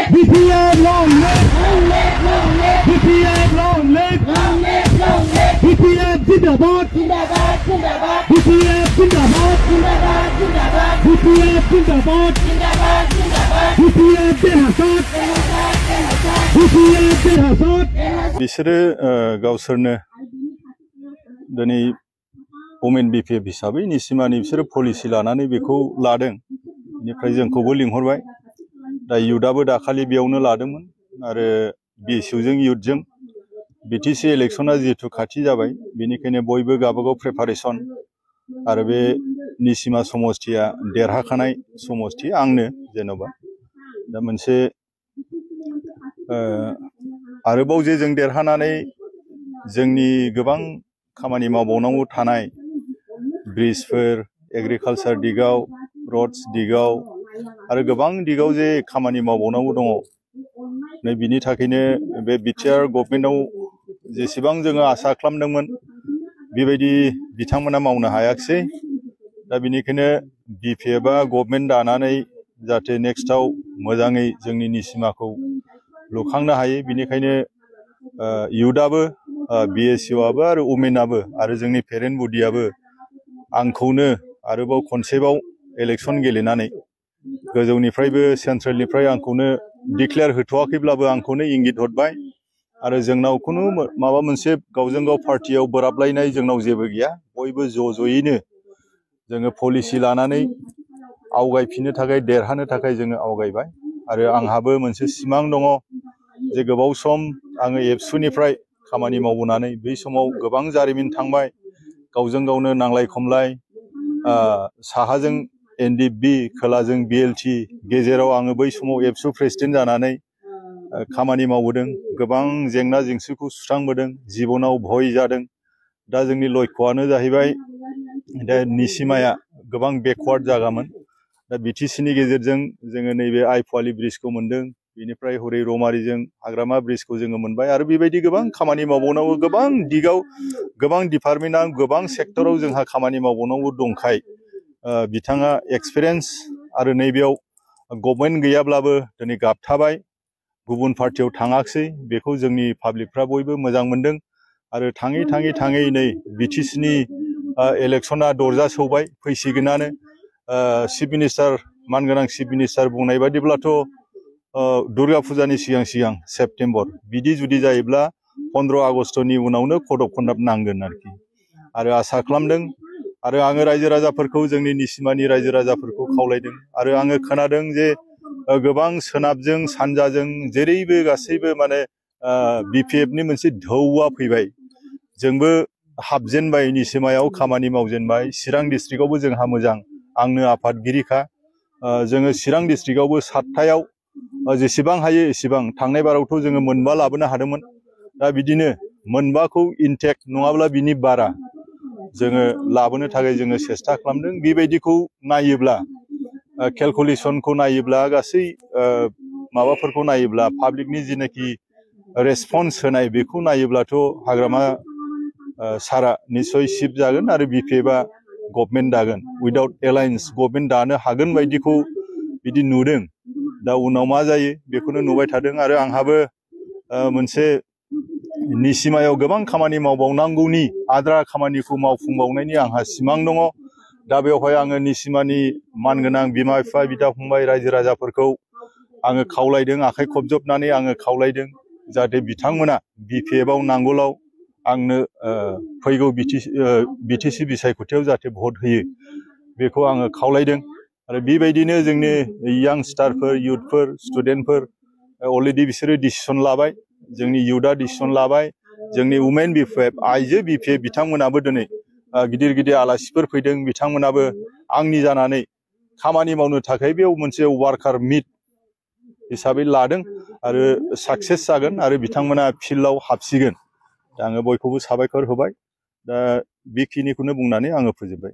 BPF long live! BPF long live! BPF Zindabad! BPF Zindabad! BPF Zindabad! BPF Dehasad! BPF Dehasad! बिसोरो गावसोरनो दिनै women BPF हिसाबै निसिमानि बिसोरो policy लानानै बेखौ लादों बेनिफ्राय जोंखौबो लिंहरबाय दा युथआबो दाखालि बेयावनो लादोंमोन आरो BSUजों युथजों BTC इलेक्शना जिहेतु खाथि जाबाय बेनिखायनो बयबो गावबागाव प्रिपारेसन आरो बे निसिमा समष्टिया देरहाखानाय समष्टि आंनो जेन'बा दा मोनसे आरोबाव जे जों देरहानानै जोंनि गोबां खामानि मावबावनांगौ थानाय ब्रिजफोर एग्रिकालचार दिगाव रड्स दिगाव आरो गोबां दिगाव जे खामानि मावबावनांगौ दङ नै बिनि थाखायनो बे बिटिआर गभर्नमेन्टआव जेसेबां जोङो आसा खालामदोंमोन बेबायदि बिथांमोना मावनो हायाखिसै दा बिनिखायनो BPFआ गभर्नमेन्ट दानानै जाहाथे नेक्स्टआव मोजाङै जोंनि निसिमाखौ लुखांनो हायो बिनिखायनो युथआबो BSUआबो आरो वुमेनाबो आरो जोंनि पेरेन्ट बडियाबो आंखौनो आरोबाव खनसेबाव इलेक्शन गेलेनानै गोजौनिफ्रायबो सेन्ट्रेलनिफ्राय आंखौनो डिक्लेयार होथ'वाखैब्लाबो आंखौनो इंगित हरबाय आरो जोंनाव खुनु माबा मोनसे गावजों गाव पार्टियाव बोराबलायनाय जोंनाव जेबो गैया बयबो ज'यैनो जोङो पलिसि लानानै आवगायफिननो थाखाय देरहानो थाखाय जोङो आवगायबाय आरो आंहाबो मोनसे सिमां दङ जे गोबाव सम आङो एबसुनिफ्राय खामानि मावबोनानै बै समाव गोबां जारिमिन थांबाय गावजों गावनो नांलाय खमलाय साहाजों NDP खोलाजों BLT गेजेराव आङो बै समाव एबसु प्रेसिडेन्ट जानानै खामानि मावबोदों गोबां जेंना जेंसिखौ सुस्रांबोदों जिबनाव भय जादों दा जोंनि लक्ष्यआनो जाहैबाय दा निसिमाया गोबां बेकवार्ड जागामोन दा BTCनि गेजेरजों जोङो नैबे आइफवालि ब्रिजखौ मोन्दों बेनिफ्राय हरै रौमारिजों हाग्रामा ब्रिजखौ जोङो मोनबाय आरो बेबायदि गोबां खामानि मावबावनांगौ गोबां दिगाव गोबां डिपार्टमेन्टआव गोबां सेक्टराव जोंहा खामानि मावबावनांगौ दंखाय बिथाङा एक्सपिरियेन्स आरो नैबेयाव गभर्नमेन्ट गैयाब्लाबो दिनै गाबथाबाय गुबुन पार्टियाव थाङाखिसै बेखौ जोंनि पाब्लिकफ्रा बयबो मोजां मोनदों आरो थाङै नै BTCनि इलेक्शना दरजा सौबाय फैसिगोनानो चिफ मिनिस्टार मानगोनां चिफ मिनिस्टार बुंनाय बादिब्लाथ' दुर्गा फुजानि सिगां सेप्तेम्बर बिदि जुदि जायोब्ला 15 आगस्टनि उनावनो कड अफ कन्डाक्ट नांगोन आरोखि आरो आसा खालामदों आरो आङो रायजो राजाफोरखौ जोंनि निसिमानि रायजो राजाफोरखौ खावलायदों आरो आङो खोनादों जे गोबां सोनाबजों सानजाजों जेरैबो गासैबो माने BPFनि मोनसे ढौआ फैबाय जोंबो हाबजेनबाय निसिमायाव खामानि मावजेनबाय चिरां डिस्ट्रिक्टआवबो जोंहा मोजां आंनो आफादगिरिखा जोङो चिरां डिस्ट्रिक्टआवबो 7थायाव जेसेबां हायो एसेबां थांनाय बारावथ' जोङो मोनबा लाबोनो हादोंमोन दा बिदिनो मोनबाखौ इनटेक्ट नङाब्ला बिनि बारा जोङो लाबोनो थाखाय जोङो सेस्था खालामदों बेबायदिखौ नायोब्ला केलकुलेसनखौ नायोब्ला गासै माबाफोरखौ नायोब्ला पाब्लिकनि जिनाखि रेसपन्स होनाय बेखौ नायोब्लाथ' हाग्रामा सारा निश्चय शिफ्ट जागोन आरो BPFआ गभर्नमेन्ट दागोन उइदाउट एलायन्स गभर्नमेन्ट दानो हागोन बायदिखौ बिदि नुदों दा उनाव मा जायो बेखौनो नुबाय थादों आरो आंहाबो मोनसे निसिमायाव गोबां खामानि मावबावनांगौनि आद्रा खामानिखौ मावफुंबावनायनि आंहा सिमां दङ दा बेवहाय आङो निसिमानि मानगोनां बिमा बिफा बिदा फंबाय रायजो राजाफोरखौ आङो खावलायदों आखाइ खबजबनानै आङो खावलायदों जाहाथे बिथांमोना BPFआव नांगौलाव आंनो फैगौ BTC बिसायख'थियाव जाहाथे भट होयो बेखौ आङो खावलायदों आरो बेबायदिनो जोंनि यांस्टारफोर युथफोर स्टुडेन्टफोर अलरेडि बिसोरो डिसिसन लाबाय जोंनि युथआ डिसिसन लाबाय जोंनि वुमेन BPF आइजो BPF बिथांमोनाबो दिनै गिदिर गिदिर आलासिफोर फैदों बिथांमोनाबो आंनि जानानै खामानि मावनो थाखाय बेयाव मोनसे वार्कार मिट हिसाबै लादों आरो साक्सेस जागोन आरो बिथांमोना फिल्डआव हाबसिगोन दा आङो बयखौबो साबायखर होबाय दा बेखिनिखौनो बुंनानै आङो फोजोबबाय।